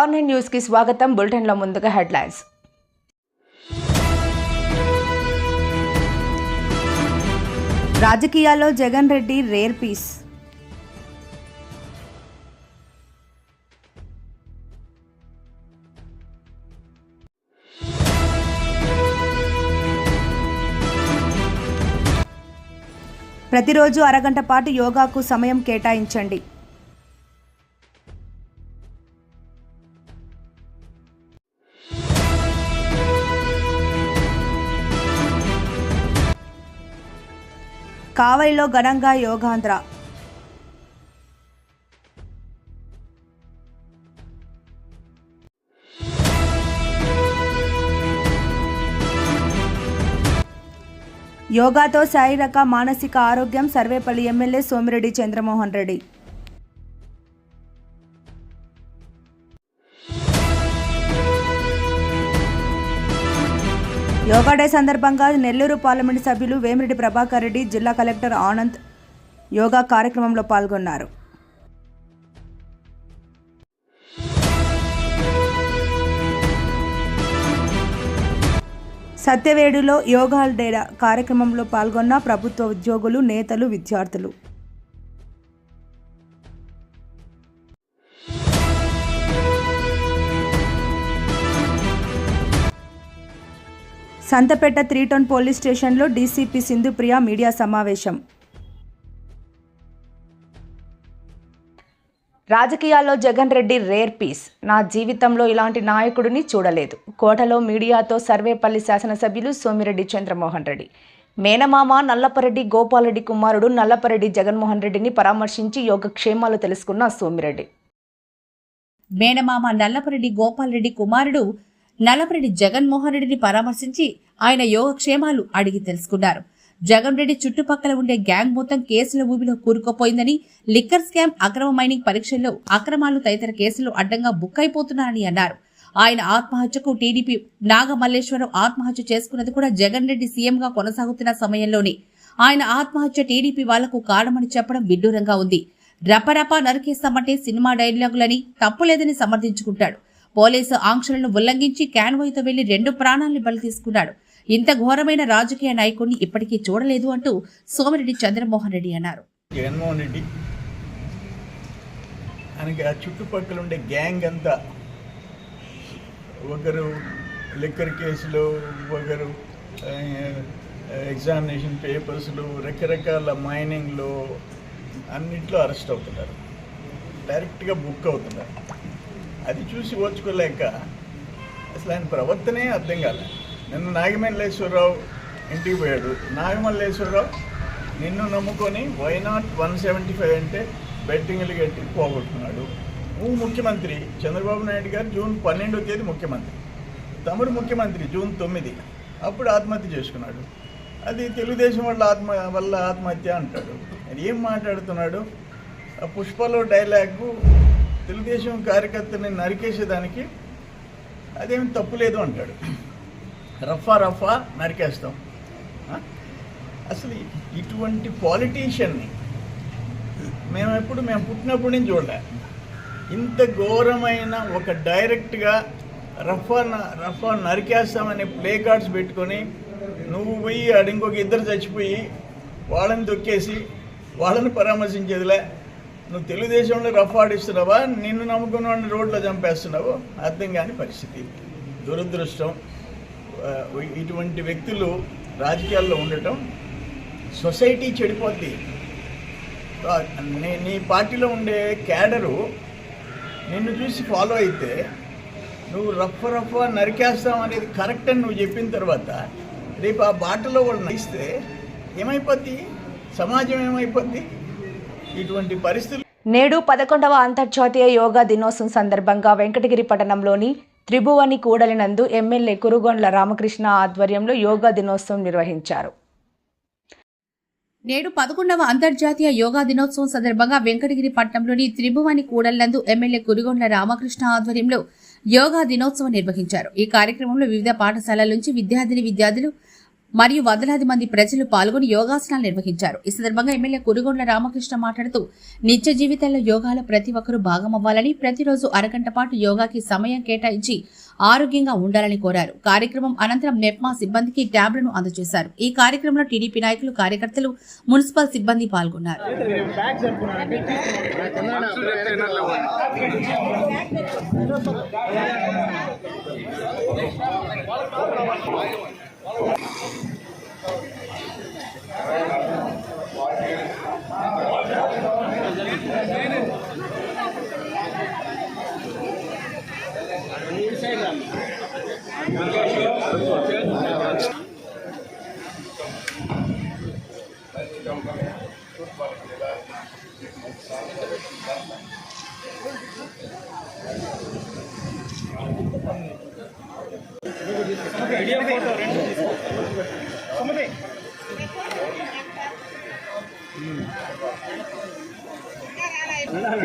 R9 news కి స్వాగతం. Bulletin లో ముందుగా హెడ్లైన్స్. రాజకీయాల్లో జగన్ రెడ్డి రేర్ పీస్. ప్రతిరోజు అరగంట పాటు యోగాకు సమయం కేటాయించండి. కావలిలో ఘనంగా యోగాంధ్ర. యోగాతో శారీరక మానసిక ఆరోగ్యం. సర్వేపల్లి ఎమ్మెల్యే సోమిరెడ్డి చంద్రమోహన్ రెడ్డి. యోగా డే సందర్భంగా నెల్లూరు పార్లమెంటు సభ్యులు వేమిరెడ్డి ప్రభాకర్ రెడ్డి, జిల్లా కలెక్టర్ ఆనంద్ యోగా కార్యక్రమంలో పాల్గొన్నారు. సత్యవేడులో యోగా డే కార్యక్రమంలో పాల్గొన్న ప్రభుత్వ ఉద్యోగులు, నేతలు, విద్యార్థులు. సంతపేట 3 టౌన్ పోలీస్ స్టేషన్లో డీసీపీ సింధుప్రియ మీడియా సమావేశం. రాజకీయాల్లో జగన్ రెడ్డి రేర్ పీస్. నా జీవితంలో ఇలాంటి నాయకుడిని చూడలేదు. కోటలో మీడియాతో సర్వేపల్లి శాసనసభ్యులు సోమిరెడ్డి చంద్రమోహన్ రెడ్డి. మేనమామ నల్లపరెడ్డి గోపాలరెడ్డి కుమారుడు నల్లపరెడ్డి జగన్మోహన్ రెడ్డిని పరామర్శించి యోగక్షేమాలు తెలుసుకున్న సోమిరెడ్డి. మేనమామ నల్లపరెడ్డి గోపాలరెడ్డి కుమారుడు నల్లపరెడ్డి జగన్మోహన్ రెడ్డిని పరామర్శించి ఆయన యోగక్షేమాలు అడిగి తెలుసుకున్నారు. జగన్ రెడ్డి చుట్టుపక్కల ఉండే గ్యాంగ్ మొత్తం కేసుల ఊబిలో కూరుకుపోయిందని, లిక్కర్ స్కామ్, అక్రమ మైనింగ్ పరీక్షల్లో అక్రమాలు తదితర కేసులు అడ్డంగా బుక్ అయిపోతున్నారని అన్నారు. ఆయన ఆత్మహత్యకు టీడీపీ నాగమల్లేశ్వరం ఆత్మహత్య చేసుకున్నది కూడా జగన్ రెడ్డి సీఎంగా కొనసాగుతున్న సమయంలోనే. ఆయన ఆత్మహత్య టీడీపీ వాళ్లకు కారణమని చెప్పడం విడ్డూరంగా ఉంది. రపరపా నరికేస్తామంటే సినిమా డైలాగులని తప్పులేదని సమర్థించుకుంటాడు. పోలీసు ఆంక్షలను ఉల్లంఘించి క్యాన్వాయ్తో వెళ్లి 2 ప్రాణాలను బలి తీసుకున్నాడు. ఇంత ఘోరమైన రాజకీయ నాయకుడిని ఇప్పటికీ చూడలేదు అంటూ సోమిరెడ్డి చంద్రమోహన్ రెడ్డి అన్నారు. జగన్మోహన్ రెడ్డి ఆయనకి ఆ చుట్టుపక్కల ఉండే గ్యాంగ్ అంతా, ఒకరు లిక్కర్ కేసులు, ఒకరు ఎగ్జామినేషన్ పేపర్స్లు, రకరకాల మైనింగ్లు అన్నిట్లో అరెస్ట్ అవుతున్నారు, డైరెక్ట్గా బుక్ అవుతున్నారు. అది చూసి ఓర్చుకోలేక అసలు ఆయన ప్రవర్తనే అర్థం కాలే. నిన్న నాగమల్లేశ్వరరావు ఇంటికి పోయాడు. నాగమల్లేశ్వరరావు నిన్ను నమ్ముకొని వైనాట్ 175 అంటే బెట్టింగ్లు కట్టి పోగొట్టుకున్నాడు. నువ్వు ముఖ్యమంత్రి, చంద్రబాబు నాయుడు గారు జూన్ 12వ తేదీ ముఖ్యమంత్రి, తమ్ముడు ముఖ్యమంత్రి జూన్ 9, అప్పుడు ఆత్మహత్య చేసుకున్నాడు. అది తెలుగుదేశం వల్ల ఆత్మహత్య అంటాడు. అది ఏం మాట్లాడుతున్నాడు? ఆ పుష్పలో డైలాగు తెలుగుదేశం కార్యకర్తని నరికేసేదానికి అదేమి తప్పులేదు అంటాడు. రఫా నరికేస్తాం. అసలు ఇటువంటి పాలిటీషియన్ని మేము పుట్టినప్పటి నుంచి చూడలే. ఇంత ఘోరమైన ఒక డైరెక్ట్గా రఫా నరికేస్తామనే ప్లే కార్డ్స్ పెట్టుకొని నువ్వు పోయి ఇంకొక 2 చచ్చిపోయి వాళ్ళని తొక్కేసి వాళ్ళని పరామర్శించేదిలే. నువ్వు తెలుగుదేశంలో రఫ్ ఆడిస్తున్నావా, నిన్ను నమ్ముకున్న వాడిని రోడ్లో చంపేస్తున్నావు? అర్థం కాని పరిస్థితి, దురదృష్టం. ఇటువంటి వ్యక్తులు రాజకీయాల్లో ఉండటం, సొసైటీ చెడిపోద్ది. నీ పార్టీలో ఉండే క్యాడరు నిన్ను చూసి ఫాలో అయితే నువ్వు రఫ్ నరికేస్తావు అనేది కరెక్ట్ అని నువ్వు చెప్పిన తర్వాత రేపు ఆ బాటలో వాళ్ళు నడిస్తే ఏమైపోద్ది? సమాజం ఏమైపోద్ది? ఇటువంటి పరిస్థితులు. నేడు 11వ అంతర్జాతీయ యోగా దినోత్సవం సందర్భంగా వెంకటగిరి పట్టణంలోని త్రిభువని కూడలినందు ఎమ్మెల్యే కురుగొండ్ల రామకృష్ణ ఆధ్వర్యంలో యోగా దినోత్సవం నిర్వహించారు. నేడు 11వ అంతర్జాతీయ యోగా దినోత్సవం సందర్భంగా వెంకటగిరి పట్టణంలోని త్రిభువని కూడలినందు ఎమ్మెల్యే కురుగొండ్ల రామకృష్ణ ఆధ్వర్యంలో యోగా దినోత్సవం నిర్వహించారు. ఈ కార్యక్రమంలో వివిధ పాఠశాలల నుంచి విద్యార్థులు మరియు వందలాది మంది ప్రజలు పాల్గొని యోగాసనాలు నిర్వహించారు. ఈ సందర్భంగా ఎమ్మెల్యే కురుగొండ్ల రామకృష్ణ మాట్లాడుతూ నిత్య జీవితంలో యోగాలో ప్రతి ఒక్కరూ భాగమవ్వాలని, ప్రతిరోజు అరగంట పాటు యోగాకి సమయం కేటాయించి ఆరోగ్యంగా ఉండాలని కోరారు. కార్యక్రమం అనంతరం మెప్మా సిబ్బందికి ట్యాబ్లను అందజేశారు. ఈ కార్యక్రమంలో టీడీపీ నాయకులు, కార్యకర్తలు, మున్సిపల్ సిబ్బంది పాల్గొన్నారు.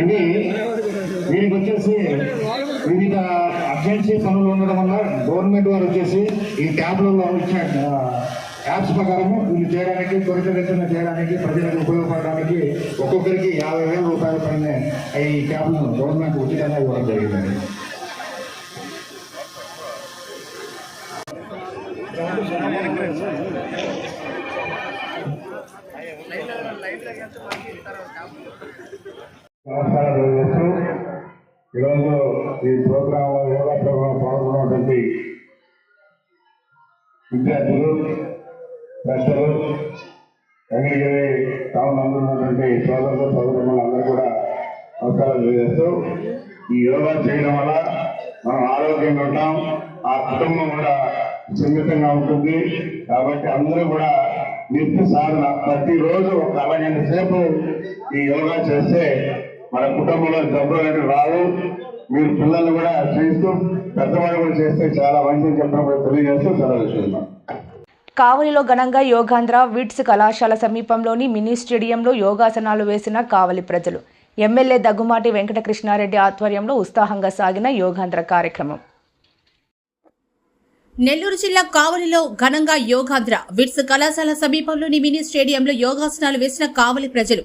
ఇది వీరికి వచ్చేసి వివిధ అర్జెన్సీ పనులు ఉండడం వల్ల గవర్నమెంట్ వారు వచ్చేసి ఈ ట్యాబ్లలో ఇచ్చిన యాప్స్ ప్రకారం వీళ్ళు చేయడానికి, త్వరితగతిన చేయడానికి, ప్రజలకు ఉపయోగపడడానికి ఒక్కొక్కరికి 50,000 రూపాయల పైన ఈ ట్యాబ్లను గవర్నమెంట్ ఉచితంగా ఇవ్వడం జరిగిందండి. నమస్కారాలు తెలియజేస్తూ ఈరోజు ఈ ప్రోగ్రాంలో యోగా ప్రోగ్రాం పాల్గొన్నటువంటి విద్యార్థులు, పెద్దలు, వెంకటగిరి టౌన్ నందు ఉన్నటువంటి సోదరులు, సోదరులు అందరూ కూడా నమస్కారాలు తెలియజేస్తూ, ఈ యోగా చేయడం వల్ల మనం ఆరోగ్యంగా ఉంటాం, ఆ కుటుంబం కూడా సున్నితంగా ఉంటుంది. కాబట్టి అందరూ కూడా నిత్య సాధన ప్రతిరోజు ఒక అరగంట సేపు ఈ యోగా చేస్తే మన కుటుంబంలో జబ్బులు అనేవి రావు. మీరు పిల్లలు కూడా చేస్తూ, పెద్దవాళ్ళు కూడా చేస్తే చాలా మంచిది చెప్పడం తెలియజేస్తూ సెలవు. కావలిలో ఘనంగా యోగాంధ్ర విట్స్ కళాశాల సమీపంలోని మినీ స్టేడియంలో యోగాసనాలు వేసిన కావలి ప్రజలు. ఎమ్మెల్యే దగ్గుమాటి వెంకటకృష్ణారెడ్డి ఆధ్వర్యంలో ఉత్సాహంగా సాగిన యోగాంధ్ర కార్యక్రమం. నెల్లూరు జిల్లా కావలిలో ఘనంగా యోగాంధ్ర విట్స్ కళాశాల సమీపంలోని మినీ స్టేడియంలో యోగాసనాలు వేసిన కావలి ప్రజలు.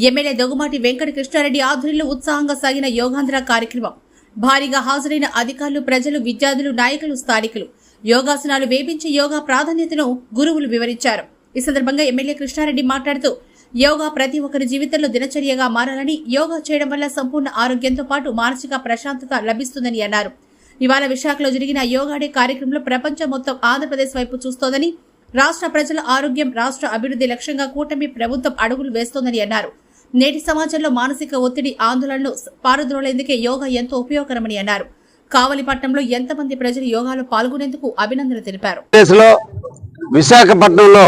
ఎమ్మెల్యే దగ్గుమాటి వెంకటకృష్ణారెడ్డి ఆధ్వర్యంలో ఉత్సాహంగా సాగిన యోగాంధ్ర కార్యక్రమం. భారీగా హాజరైన అధికారులు, ప్రజలు, విద్యార్థులు, నాయకులు, స్థానికులు యోగాసనాలు వేపించి యోగా ప్రాధాన్యతను గురువులు వివరించారు. ఈ సందర్భంగా ఎమ్మెల్యే కృష్ణారెడ్డి మాట్లాడుతూ యోగా ప్రతి ఒక్కరి జీవితంలో దినచర్యగా మారాలని, యోగా చేయడం వల్ల సంపూర్ణ ఆరోగ్యంతో పాటు మానసిక ప్రశాంతత లభిస్తుందని అన్నారు. ఇవాళ విశాఖలో జరిగిన యోగా డే కార్యక్రమంలో ప్రపంచం మొత్తం ఆంధ్రప్రదేశ్ వైపు చూస్తోందని, రాష్ట్ర ప్రజల ఆరోగ్యం, రాష్ట్ర అభివృద్ధి లక్ష్యంగా కూటమి ప్రభుత్వం అడుగులు వేస్తోందని అన్నారు. నేటి సమాజంలో మానసిక ఒత్తిడి, ఆందోళనలు పారద్రోలేందుకే యోగా ఎంతో ఉపయోగకరమని అన్నారు. కావలి పట్టణంలో ఎంతమంది ప్రజలు యోగాలో పాల్గొనేందుకు అభినందనలు తెలిపారు. విశాఖపట్నంలో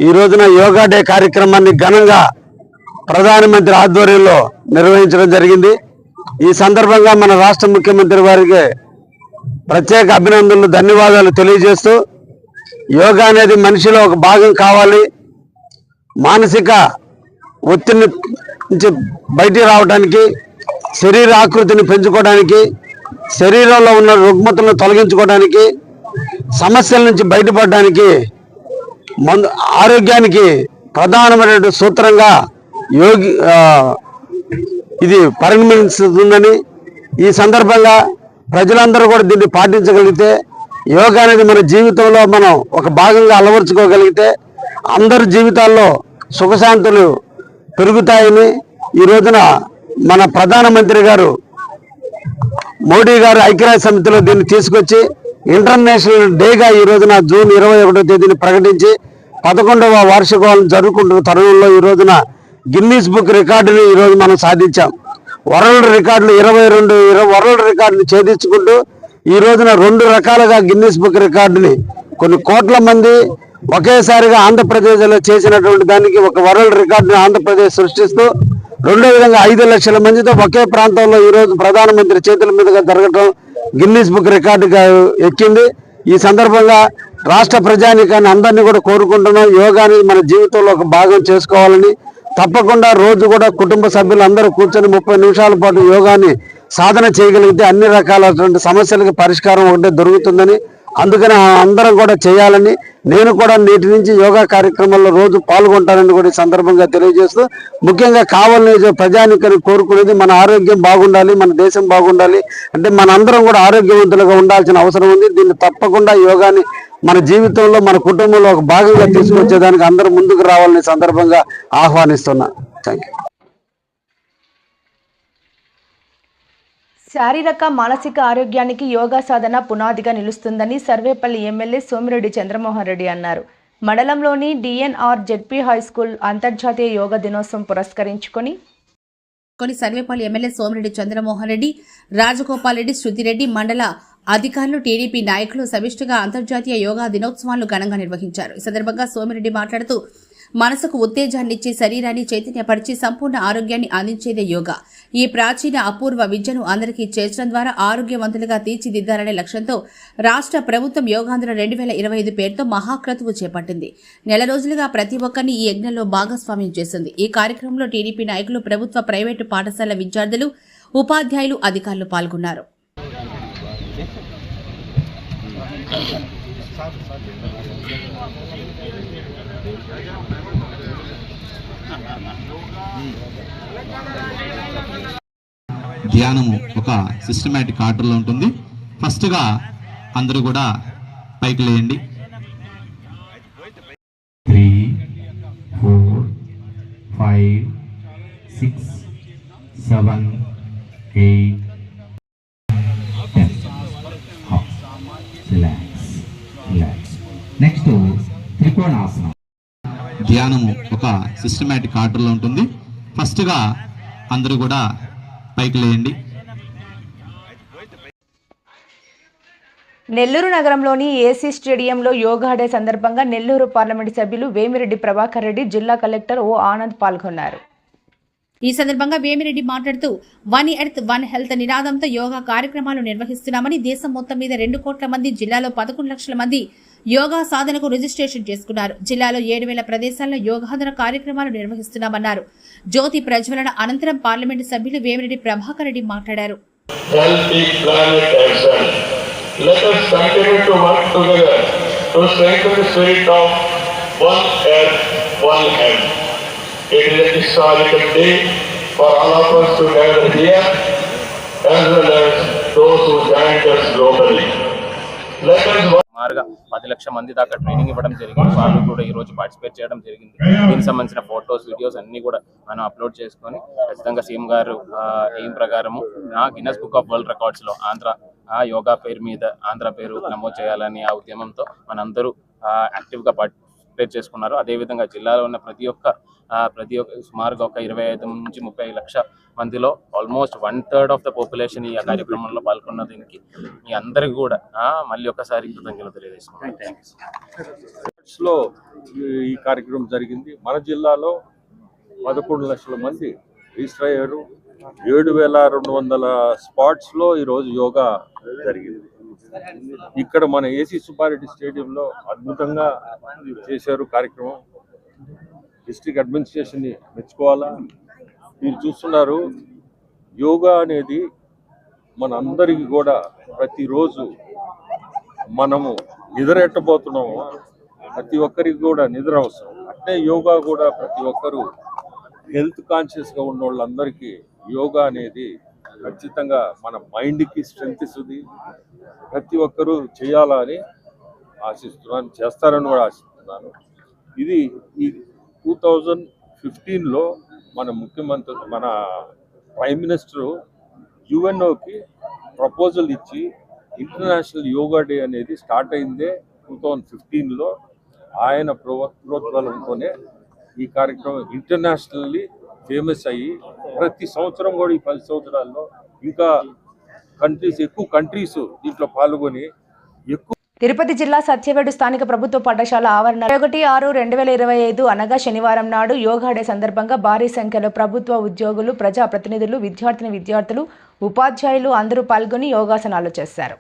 ఈ రోజున యోగా డే కార్యక్రమాన్ని ఘనంగా ప్రధానమంత్రి ఆధ్వర్యంలో నిర్వహించడం జరిగింది. ఈ సందర్భంగా మన రాష్ట్ర ముఖ్యమంత్రి వారికి ప్రత్యేక అభినందనలు, ధన్యవాదాలు తెలియజేస్తూ, యోగా అనేది మనిషిలో ఒక భాగం కావాలి. మానసిక ఒత్తిడి నుంచి బయటికి రావడానికి, శరీర ఆకృతిని పెంచుకోవడానికి, శరీరంలో ఉన్న రుగ్మతలను తొలగించుకోవడానికి, సమస్యల నుంచి బయటపడడానికి, ఆరోగ్యానికి ప్రధానమైన సూత్రంగా ఇది పరిగణిస్తుందని, ఈ సందర్భంగా ప్రజలందరూ కూడా దీన్ని పాటించగలిగితే, యోగా అనేది మన జీవితంలో మనం ఒక భాగంగా అలవర్చుకోగలిగితే అందరి జీవితాల్లో సుఖశాంతులు పెరుగుతాయని ఈ రోజున మన ప్రధానమంత్రి గారు మోడీ గారు ఐక్యరాజ్య సమితిలో దీన్ని తీసుకొచ్చి ఇంటర్నేషనల్ డేగా ఈ రోజున జూన్ 21వ తేదీని ప్రకటించి 11వ వార్షికోత్సవం జరుపుకుంటున్న తరుణంలో ఈ రోజున గిన్నీస్ బుక్ రికార్డుని ఈ రోజు మనం సాధించాం. వరల్డ్ రికార్డులు 22 వరల్డ్ రికార్డుని ఛేదించుకుంటూ ఈ రోజున 2 రకాలుగా గిన్నీస్ బుక్ రికార్డుని కొన్ని కోట్ల మంది ఒకేసారిగా ఆంధ్రప్రదేశ్లో చేసినటువంటి దానికి ఒక వరల్డ్ రికార్డుని ఆంధ్రప్రదేశ్ సృష్టిస్తూ, రెండో విధంగా 5 లక్షల మందితో ఒకే ప్రాంతంలో ఈరోజు ప్రధానమంత్రి చేతుల మీదుగా జరగటం గిన్నీస్ బుక్ రికార్డుగా ఎక్కింది. ఈ సందర్భంగా రాష్ట్ర ప్రజానీకాన్ని అందరినీ కూడా కోరుకుంటున్నాం, యోగాని మన జీవితంలో ఒక భాగం చేసుకోవాలని. తప్పకుండా రోజు కూడా కుటుంబ సభ్యులు అందరూ కూర్చొని 30 నిమిషాల పాటు యోగాని సాధన చేయగలిగితే అన్ని రకాలైనటువంటి సమస్యలకు పరిష్కారం ఒకటే దొరుకుతుందని అందుకని అందరం కూడా చేయాలని, నేను కూడా నేటి నుంచి యోగా కార్యక్రమాల్లో రోజు పాల్గొంటానని కూడా ఈ సందర్భంగా తెలియజేస్తూ, ముఖ్యంగా కావాలని ప్రజానికని కోరుకునేది మన ఆరోగ్యం బాగుండాలి, మన దేశం బాగుండాలి అంటే మన అందరం కూడా ఆరోగ్యవంతులుగా ఉండాల్సిన అవసరం ఉంది. దీన్ని తప్పకుండా యోగాని మన జీవితంలో మన కుటుంబంలో ఒక భాగంగా తీసుకొచ్చేదానికి అందరూ ముందుకు రావాలని సందర్భంగా ఆహ్వానిస్తున్నా. Thank you. శారీరక మానసిక ఆరోగ్యానికి యోగా సాధన పునాదిగా నిలుస్తుందని సర్వేపల్లి ఎమ్మెల్యే సోమిరెడ్డి చంద్రమోహన్ రెడ్డి అన్నారు. మండలంలోని డిఎన్ఆర్ జెడ్పీ హైస్కూల్ అంతర్జాతీయ యోగా దినోత్సవం పురస్కరించుకొని సర్వేపల్లి ఎమ్మెల్యే సోమిరెడ్డి చంద్రమోహన్ రెడ్డి, రాజగోపాల్ రెడ్డి, శృతిరెడ్డి మండల అధికారులు, టీడీపీ నాయకులు సమిష్టిగా అంతర్జాతీయ యోగా దినోత్సవాలను ఘనంగా నిర్వహించారు. ఈ సందర్భంగా సోమిరెడ్డి మాట్లాడుతూ, మనసుకు ఉత్తేజాన్నిచ్చి శరీరాన్ని చైతన్యపరిచి సంపూర్ణ ఆరోగ్యాన్ని అందించేదే యోగా. ఈ ప్రాచీన అపూర్వ విద్యను అందరికీ చేర్చడం ద్వారా ఆరోగ్యవంతులుగా తీర్చిదిద్దాలనే లక్ష్యంతో రాష్ట్ర ప్రభుత్వం యోగాంధ్ర 2025 పేరుతో మహాక్రతువు చేపట్టింది. నెల రోజులుగా ప్రతి ఒక్కరిని ఈ యజ్ఞంలో భాగస్వామ్యం చేసింది. ఈ కార్యక్రమంలో టీడీపీ నాయకులు, ప్రభుత్వ, ప్రైవేటు పాఠశాల విద్యార్థులు, ఉపాధ్యాయులు, అధికారులు పాల్గొన్నారు. ధ్యానము ఒక సిస్టమేటిక్ ఆర్డర్లో ఉంటుంది. ఫస్ట్గా అందరూ కూడా పైకి లేయండి. 3, 4, 5, 6, 7, 8, 10. రిలాక్స్. నెక్స్ట్ త్రికోణాసనం. ధ్యానము ఒక సిస్టమేటిక్ ఆర్డర్లో ఉంటుంది. ఫస్ట్గా అందరూ కూడా పైకి లేయండి. నెల్లూరు నగరంలోని ఏసీ స్టేడియంలో యోగా డే సందర్భంగా నెల్లూరు పార్లమెంటు సభ్యులు వేమిరెడ్డి ప్రభాకర్ రెడ్డి, జిల్లా కలెక్టర్ ఓ ఆనంద్ పాల్గొన్నారు. ఈ సందర్భంగా వేమిరెడ్డి మాట్లాడుతూ, 1 ఎర్త్ 1 హెల్త్ నినాదంతో యోగా కార్యక్రమాలు నిర్వహిస్తున్నామని, దేశం మొత్తం మీద 2 కోట్ల మంది, జిల్లాలో 11 లక్షల మంది యోగా సాధనకు రిజిస్ట్రేషన్ చేసుకున్నారు. జిల్లాలో 7,000 ప్రదేశాల్లో యోగాంధ్ర కార్యక్రమాలు నిర్వహిస్తున్నామన్నారు. జ్యోతి ప్రజ్వలన అనంతరం పార్లమెంటు సభ్యులు వేమిరెడ్డి ప్రభాకర్ రెడ్డి మాట్లాడారు. Let us continue to work together to strengthen the spirit of 1 earth, 1 health. It is a historical day for all of us to gather here, as well as those who joined us globally. Let us work. సుమారుగా 10 లక్షల మంది దాకా training ఇవ్వడం జరిగింది. వాళ్ళు కూడా ఈ రోజు పార్టిసిపేట్ చేయడం జరిగింది. దీనికి సంబంధించిన ఫొటోస్, వీడియోస్ అన్ని కూడా మనం అప్లోడ్ చేసుకొని ఖచ్చితంగా సీఎం గారు ఎయిమ్ ప్రకారము Guinness book of world records లో యోగా పేరు మీద ఆంధ్ర పేరు నమోదు చేయాలని ఆ ఉద్యమంతో మనందరూ యాక్టివ్ గా పార్టిసిపేట్ చేసుకున్నారు. అదేవిధంగా జిల్లాలో ఉన్న ప్రతి ఒక్క సుమారుగా ఒక 25 నుంచి 30 లక్షల మందిలో ఆల్మోస్ట్ 1/3 ఆఫ్ ద పాపులేషన్ ఈ కార్యక్రమంలో పాల్గొన్న దీనికి మీ అందరికి కూడా మళ్ళీ ఒకసారి కృతజ్ఞతలు తెలియజేసుకున్నాను. ఈ కార్యక్రమం జరిగింది. మన జిల్లాలో 11 లక్షల మంది రిజిస్టర్ అయ్యారు. 7,200 స్పాట్స్లో ఈరోజు యోగా జరిగింది. ఇక్కడ మన ఏసీ సుబ్బారెడ్డి స్టేడియంలో అద్భుతంగా చేశారు కార్యక్రమం. డిస్ట్రిక్ట్ అడ్మినిస్ట్రేషన్ని మెచ్చుకోవాలా. మీరు చూస్తున్నారు, యోగా అనేది మన అందరికీ కూడా ప్రతిరోజు మనము నిద్ర ఎట్టబోతున్నాము, ప్రతి ఒక్కరికి కూడా నిద్ర అవసరం. అంటే యోగా కూడా ప్రతి ఒక్కరు హెల్త్ కాన్షియస్గా ఉన్న వాళ్ళందరికీ యోగా అనేది ఖచ్చితంగా మన మైండ్కి స్ట్రెంగ్త్ ఇస్తుంది. ప్రతి ఒక్కరూ చేయాలని ఆశిస్తున్నాను, చేస్తారని కూడా ఆశిస్తున్నాను. ఇది ఈ 2015లో మన ముఖ్యమంత్రి, మన ప్రైమ్ మినిస్టరు యుఎన్ఓకి ప్రపోజల్ ఇచ్చి ఇంటర్నేషనల్ యోగా డే అనేది స్టార్ట్ అయిందే 2015లో. ఆయన ప్రోత్సాహంతోనే ఈ కార్యక్రమం ఇంటర్నేషనల్లీ ఫేమస్ అయ్యి ప్రతి సంవత్సరం కూడా ఈ 10 సంవత్సరాల్లో ఇంకా ఎక్కువ కంట్రీస్ దీంట్లో పాల్గొని తిరుపతి జిల్లా సత్యవేడు స్థానిక ప్రభుత్వ పాఠశాల ఆవరణ 1/6/2025 అనగా శనివారం నాడు యోగా డే సందర్భంగా భారీ సంఖ్యలో ప్రభుత్వ ఉద్యోగులు, ప్రజాప్రతినిధులు, విద్యార్థులు, ఉపాధ్యాయులు అందరూ పాల్గొని యోగాసనాలు చేశారు.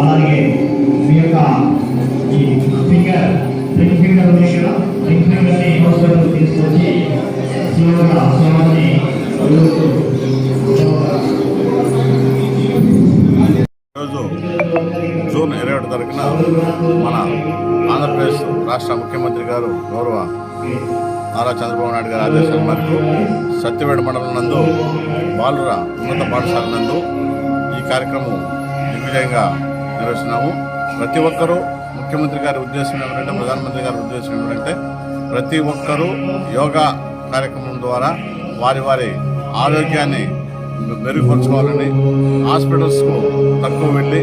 అలాగే మీ యొక్క ఈ ఫింగర్ రింగ్ ఫింగర్ ఉంది కదా, రింగ్ ఫింగర్ని హాస్పిటల్ తీసుకొచ్చి స్లోగా స్లోని ఈరోజు జూన్ 21 తారీఖున మన ఆంధ్రప్రదేశ్ రాష్ట్ర ముఖ్యమంత్రి గారు గౌరవ నారా చంద్రబాబు నాయుడు గారి ఆదేశాల మేరకు సత్యవేడ మండలం నందు బాలుర ఉన్నత పాఠశాల నందు ఈ కార్యక్రమం దిగ్విజయంగా నిర్వహిస్తున్నాము. ప్రతి ఒక్కరూ ముఖ్యమంత్రి గారి ఉద్దేశం ఏమిటంటే, ప్రధానమంత్రి గారి ఉద్దేశం ఏమిటంటే, ప్రతి ఒక్కరూ యోగా కార్యక్రమం ద్వారా వారి వారి ఆరోగ్యాన్ని మెరుగుపరచుకోవాలని, హాస్పిటల్స్కు తక్కువ వెళ్ళి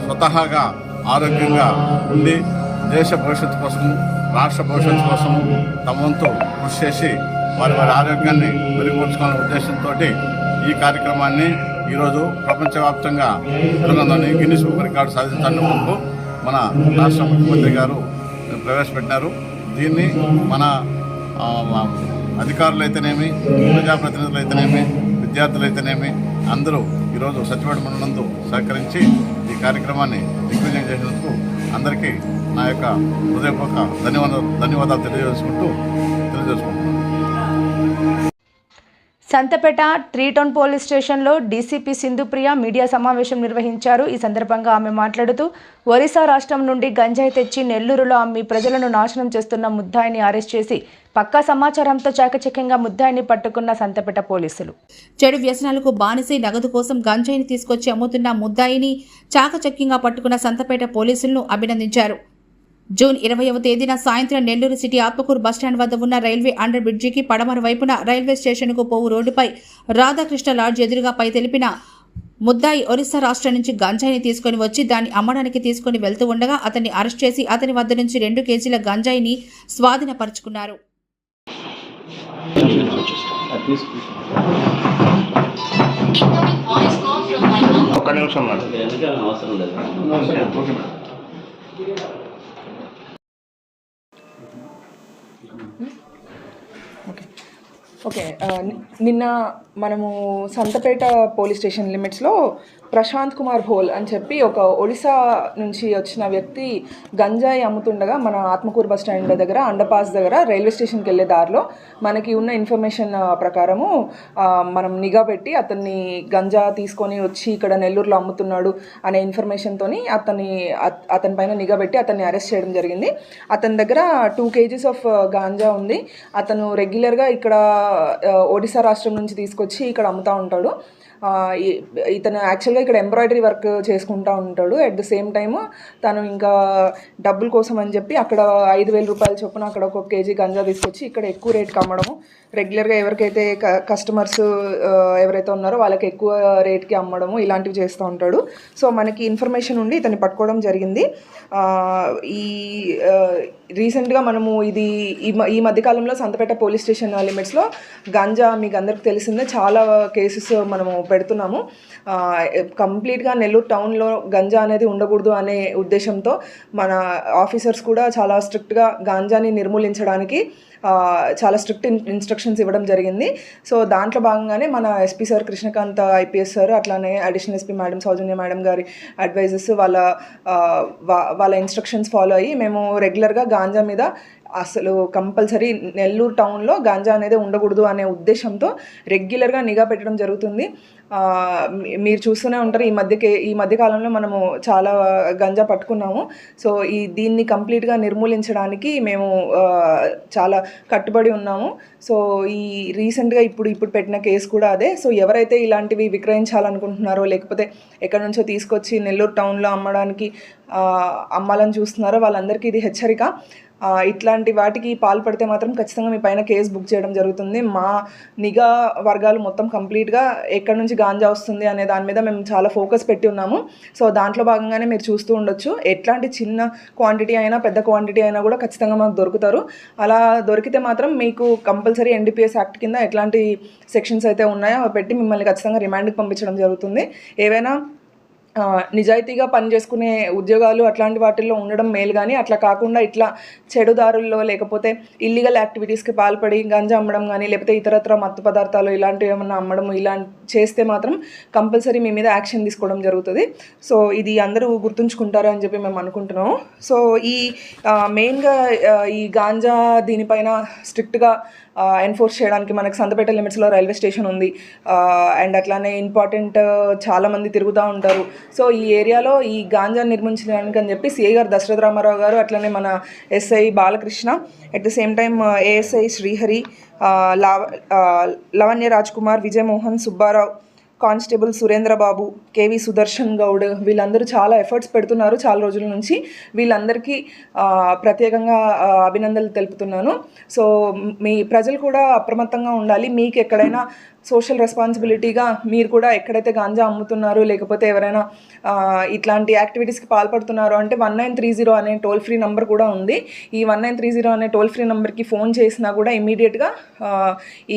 స్వతహాగా ఆరోగ్యంగా ఉండి దేశ భవిష్యత్తు కోసం, రాష్ట్ర భవిష్యత్తు కోసం తమ వంతు కృషి చేసి వారి వారి ఆరోగ్యాన్ని మెరుగుపరచుకోవాలనే ఉద్దేశంతో ఈ కార్యక్రమాన్ని ఈరోజు ప్రపంచవ్యాప్తంగా జరగనుందని గిన్నిస్ బుక్ రికార్డు సాధించడానికి మన రాష్ట్ర ముఖ్యమంత్రి గారు ప్రవేశపెట్టినారు. దీన్ని మన అధికారులు అయితేనేమి, ప్రజాప్రతినిధులు అయితేనేమి, విద్యార్థులు అయితేనేమి అందరూ ఈరోజు సత్యవేడ మండలందు సహకరించి ఈ కార్యక్రమాన్ని దిగ్విజయం చేసినందుకు అందరికీ నా యొక్క హృదయపూర్వక ధన్యవాదాలు తెలియజేసుకుంటున్నాను. సంతపేట 3 టౌన్ పోలీస్ స్టేషన్లో డీసీపీ సింధుప్రియ మీడియా సమావేశం నిర్వహించారు. ఈ సందర్భంగా ఆమె మాట్లాడుతూ ఒరిస్సా రాష్ట్రం నుండి గంజాయి తెచ్చి నెల్లూరులో అమ్మి ప్రజలను నాశనం చేస్తున్న ముద్దాయిని అరెస్ట్ చేసి పక్కా సమాచారంతో చాకచక్యంగా ముద్దాయిని పట్టుకున్న సంతపేట పోలీసులు. చెడు వ్యసనాలకు బానిసై నగదు కోసం గంజాయిని తీసుకొచ్చి అమ్ముతున్న ముద్దాయిని చాకచక్యంగా పట్టుకున్న సంతపేట పోలీసులను అభినందించారు. జూన్ 20వ తేదీన సాయంత్రం నెల్లూరు సిటీ ఆత్మకూరు బస్టాండ్ వద్ద ఉన్న రైల్వే అండర్ బ్రిడ్జికి పడమర వైపున రైల్వే స్టేషన్కు పోవు రోడ్డుపై రాధాకృష్ణ లాడ్జ్ ఎదురుగా పై తెలిపిన ముద్దాయి ఒరిస్సా రాష్ట్రం నుంచి గంజాయిని తీసుకుని వచ్చి దాన్ని అమ్మడానికి తీసుకుని వెళ్తూ ఉండగా అతన్ని అరెస్ట్ చేసి అతని వద్ద నుంచి 2 కేజీల గంజాయిని స్వాధీనపరుచుకున్నారు. ఓకే, నిన్న మనము సంతపేట పోలీస్ స్టేషన్ లిమిట్స్లో ప్రశాంత్ కుమార్ హోల్ అని చెప్పి ఒక ఒడిశా నుంచి వచ్చిన వ్యక్తి గంజాయి అమ్ముతుండగా మన ఆత్మకూరు బస్ స్టాండ్ దగ్గర అండర్పాస్ దగ్గర రైల్వే స్టేషన్కి వెళ్ళే దారిలో మనకి ఉన్న ఇన్ఫర్మేషన్ ప్రకారము మనం నిఘా పెట్టి అతన్ని గంజా తీసుకొని వచ్చి ఇక్కడ నెల్లూరులో అమ్ముతున్నాడు అనే ఇన్ఫర్మేషన్తో అతని పైన నిఘా పెట్టి అతన్ని అరెస్ట్ చేయడం జరిగింది. అతని దగ్గర 2 కేజీస్ ఆఫ్ గాంజా ఉంది. అతను రెగ్యులర్గా ఇక్కడ ఒడిశా రాష్ట్రం నుంచి తీసుకొచ్చి ఇక్కడ అమ్ముతూ ఉంటాడు. ఇతను యాక్చువల్గా ఇక్కడ ఎంబ్రాయిడరీ వర్క్ చేసుకుంటూ ఉంటాడు. అట్ ద సేమ్ టైము తను ఇంకా డబ్బుల కోసం అని చెప్పి అక్కడ 5,000 రూపాయల చొప్పున అక్కడ 1 కేజీ గంజా తీసుకొచ్చి ఇక్కడ ఎక్కువ రేట్కి అమ్మడము రెగ్యులర్గా ఎవరికైతే కస్టమర్స్ ఎవరైతే ఉన్నారో వాళ్ళకి ఎక్కువ రేట్కి అమ్మడము ఇలాంటివి చేస్తూ ఉంటాడు. సో మనకి ఇన్ఫర్మేషన్ ఉండి ఇతన్ని పట్టుకోవడం జరిగింది. ఈ రీసెంట్గా మనము ఇది ఈ మధ్యకాలంలో సంతపేట పోలీస్ స్టేషన్ లిమిట్స్లో గంజా మీకు అందరికి తెలిసిందే చాలా కేసెస్ మనము పెడుతున్నాము. కంప్లీట్గా నెల్లూరు టౌన్లో గంజా అనేది ఉండకూడదు అనే ఉద్దేశంతో మన ఆఫీసర్స్ కూడా చాలా స్ట్రిక్ట్గా గాంజాని నిర్మూలించడానికి చాలా స్ట్రిక్ట్ ఇన్స్ట్రక్షన్స్ ఇవ్వడం జరిగింది. సో దాంట్లో భాగంగానే మన SP sir Krishnakanth IPS sir, అట్లానే additional SP madam Soujanya madam గారి అడ్వైజెస్ వాళ్ళ ఇన్స్ట్రక్షన్స్ ఫాలో అయ్యి మేము రెగ్యులర్గా గాంజా మీద అసలు కంపల్సరీ నెల్లూరు టౌన్లో గాంజా అనేది ఉండకూడదు అనే ఉద్దేశంతో రెగ్యులర్గా నిఘా పెట్టడం జరుగుతుంది. మీరు చూస్తూనే ఉంటారు ఈ మధ్యకాలంలో మనము చాలా గంజా పట్టుకున్నాము. సో దీన్ని కంప్లీట్గా నిర్మూలించడానికి మేము చాలా కట్టుబడి ఉన్నాము. సో ఈ రీసెంట్గా ఇప్పుడు పెట్టిన కేసు కూడా అదే. సో ఎవరైతే ఇలాంటివి విక్రయించాలనుకుంటున్నారో లేకపోతే ఎక్కడి నుంచో తీసుకొచ్చి నెల్లూరు టౌన్లో అమ్మాలని చూస్తున్నారో వాళ్ళందరికీ ఇది హెచ్చరిక. ఇట్లాంటి వాటికి పాల్పడితే మాత్రం ఖచ్చితంగా మీ పైన కేసు బుక్ చేయడం జరుగుతుంది. మా నిఘా వర్గాలు మొత్తం కంప్లీట్గా ఎక్కడి నుంచి గాంజా వస్తుంది అనే దాని మీద మేము చాలా ఫోకస్ పెట్టి ఉన్నాము. సో దాంట్లో భాగంగానే మీరు చూస్తూ ఉండొచ్చు. ఎట్లాంటి చిన్న క్వాంటిటీ అయినా పెద్ద క్వాంటిటీ అయినా కూడా ఖచ్చితంగా మాకు దొరుకుతారు. అలా దొరికితే మాత్రం మీకు కంపల్సరీ NDPS యాక్ట్ కింద ఎట్లాంటి సెక్షన్స్ అయితే ఉన్నాయో అవి పెట్టి మిమ్మల్ని ఖచ్చితంగా రిమాండ్కి పంపించడం జరుగుతుంది. ఏవైనా నిజాయితీగా పనిచేసుకునే ఉద్యోగాలు అట్లాంటి వాటిల్లో ఉండడం మేలు, కానీ అట్లా కాకుండా ఇట్లా చెడుదారుల్లో లేకపోతే ఇల్లీగల్ యాక్టివిటీస్కి పాల్పడి గంజా అమ్మడం కానీ లేకపోతే ఇతరత్ర మత్తు పదార్థాలు ఇలాంటివి ఏమన్నా అమ్మడం చేస్తే మాత్రం కంపల్సరీ మీ మీద యాక్షన్ తీసుకోవడం జరుగుతుంది. సో ఇది అందరూ గుర్తుంచుకుంటారు అని చెప్పి మేము అనుకుంటున్నాము. సో ఈ మెయిన్గా ఈ గాంజా దీనిపైన స్ట్రిక్ట్గా ఎన్ఫోర్స్ చేయడానికి మనకు సంతపేట లిమిట్స్లో రైల్వే స్టేషన్ ఉంది. అండ్ అట్లానే ఇంపార్టెంట్ చాలామంది తిరుగుతూ ఉంటారు. సో ఈ ఏరియాలో ఈ గాంజా నిర్మించడానికి అని చెప్పి సిఐ గారు దశరథ రామారావు గారు, అట్లనే మన SI Balakrishna, at the same time ASI Srihari, Lavanya Raj Kumar, Vijayamohan, Subbarao, constable Surendrababu, KV Sudarshan Goud, వీళ్ళందరూ చాలా ఎఫర్ట్స్ పెడుతున్నారు చాలా రోజుల నుంచి. వీళ్ళందరికీ ప్రత్యేకంగా అభినందనలు తెలుపుతున్నాను. సో మీ ప్రజలు కూడా అప్రమత్తంగా ఉండాలి. మీకు ఎక్కడైనా సోషల్ రెస్పాన్సిబిలిటీగా మీరు కూడా ఎక్కడైతే గాంజా అమ్ముతున్నారు లేకపోతే ఎవరైనా ఇట్లాంటి యాక్టివిటీస్కి పాల్పడుతున్నారు అంటే 1930 అనే టోల్ ఫ్రీ నెంబర్ కూడా ఉంది. ఈ 1930 అనే టోల్ ఫ్రీ నెంబర్కి ఫోన్ చేసినా కూడా ఇమీడియట్గా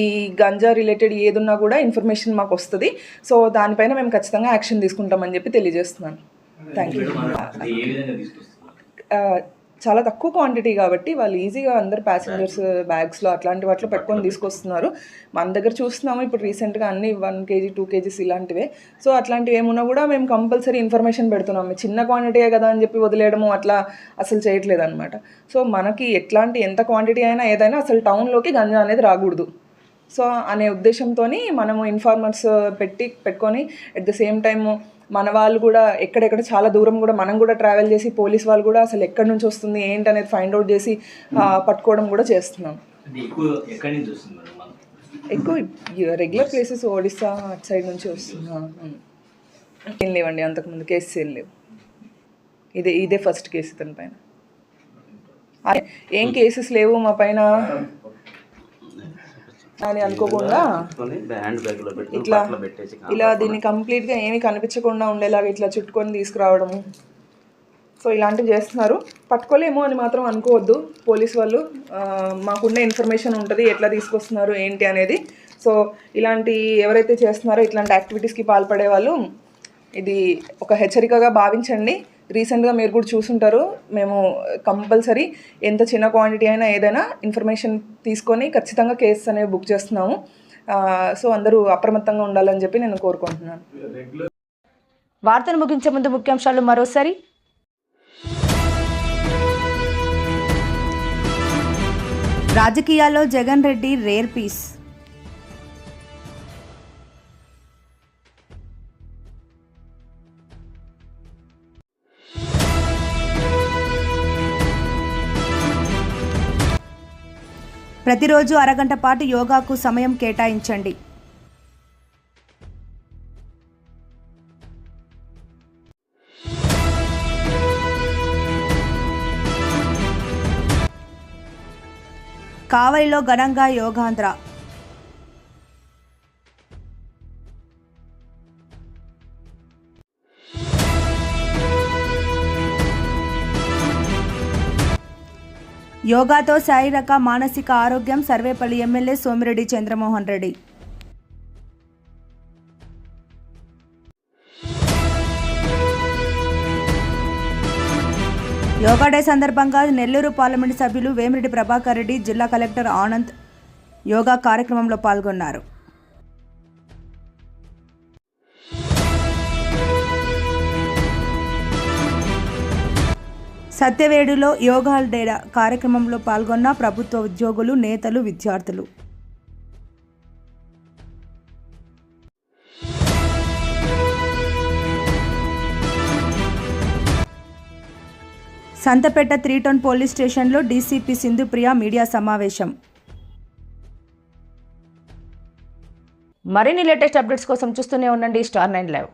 ఈ గంజా రిలేటెడ్ ఏదున్నా కూడా ఇన్ఫర్మేషన్ మాకు వస్తుంది. సో దానిపైన మేము ఖచ్చితంగా యాక్షన్ తీసుకుంటామని చెప్పి తెలియజేస్తున్నాను. Thank you. చాలా తక్కువ క్వాంటిటీ కాబట్టి వాళ్ళు ఈజీగా అందరు ప్యాసింజర్స్ బ్యాగ్స్లో అట్లాంటి వాటిలో పెట్టుకొని తీసుకొస్తున్నారు. మన దగ్గర చూస్తున్నాము ఇప్పుడు రీసెంట్గా అన్ని 1 kg 2 kgs ఇలాంటివే. సో అట్లాంటివి ఏమున్నా కూడా మేము కంపల్సరీ ఇన్ఫర్మేషన్ పెడుతున్నాము. చిన్న క్వాంటిటీయే కదా అని చెప్పి వదిలేయడము అట్లా అసలు చేయట్లేదు అనమాట. సో మనకి ఎంత క్వాంటిటీ అయినా ఏదైనా అసలు టౌన్లోకి గంజా అనేది రాకూడదు. సో అనే ఉద్దేశంతో మనము ఇన్ఫార్మర్స్ పెట్టుకొని అట్ ద సేమ్ టైము మన వాళ్ళు కూడా ఎక్కడెక్కడ చాలా దూరం కూడా మనం కూడా ట్రావెల్ చేసి పోలీస్ వాళ్ళు కూడా అసలు ఎక్కడి నుంచి వస్తుంది ఏంటి అనేది ఫైండ్ అవుట్ చేసి పట్టుకోవడం కూడా చేస్తున్నాం. ఎక్కువ రెగ్యులర్ ప్లేసెస్ ఒడిస్సా అటు సైడ్ నుంచి వస్తున్నాం. ఏం లేవండి, అంతకుముందు కేసెస్ ఏం లేవు. ఇదే ఫస్ట్ కేసు ఇతని పైన. ఏం కేసెస్ లేవు మా పైన అని అనుకోకుండా ఇలా దీన్ని కంప్లీట్గా ఏమీ కనిపించకుండా ఉండేలాగా ఇట్లా చుట్టుకొని తీసుకురావడము. సో ఇలాంటివి చేస్తున్నారు. పట్టుకోలేమో అని మాత్రం అనుకోవద్దు పోలీస్ వాళ్ళు. మాకున్న ఇన్ఫర్మేషన్ ఉంటుంది ఎట్లా తీసుకొస్తున్నారు ఏంటి అనేది. సో ఇలాంటి ఎవరైతే చేస్తున్నారో ఇట్లాంటి యాక్టివిటీస్కి పాల్పడే వాళ్ళు ఇది ఒక హెచ్చరికగా భావించండి. రీసెంట్గా మీరు కూడా చూసుంటారు, మేము కంపల్సరీ ఎంత చిన్న క్వాంటిటీ అయినా ఏదైనా ఇన్ఫర్మేషన్ తీసుకొని ఖచ్చితంగా కేసెస్ అనేవి బుక్ చేస్తున్నాము. సో అందరూ అప్రమత్తంగా ఉండాలని చెప్పి నేను కోరుకుంటున్నాను. వార్తను ముగించే ముందు ముఖ్యాంశాలు మరోసారి. రాజకీయాల్లో జగన్ రెడ్డి రేర్ పీస్. ప్రతిరోజు అరగంట పాటు యోగాకు సమయం కేటాయించండి. కావలిలో ఘనంగా యోగాంధ్ర. యోగాతో శారీరక మానసిక ఆరోగ్యం సర్వేపల్లి ఎమ్మెల్యే సోమిరెడ్డి చంద్రమోహన్ రెడ్డి. యోగా డే సందర్భంగా నెల్లూరు పార్లమెంటు సభ్యులు వేమిరెడ్డి ప్రభాకర్ రెడ్డి, జిల్లా కలెక్టర్ ఆనంద్ యోగా కార్యక్రమంలో పాల్గొన్నారు. సత్యవేడులో యోగా డే కార్యక్రమంలో పాల్గొన్న ప్రభుత్వ ఉద్యోగులు, నేతలు, విద్యార్థులు. సంతపేట 3 టౌన్ పోలీస్ స్టేషన్లో డీసీపీ సింధుప్రియ మీడియా సమావేశం. మరిన్ని లేటెస్ట్ అప్డేట్స్ కోసం చూస్తూనే ఉండండి స్టార్ 9 లైవ్.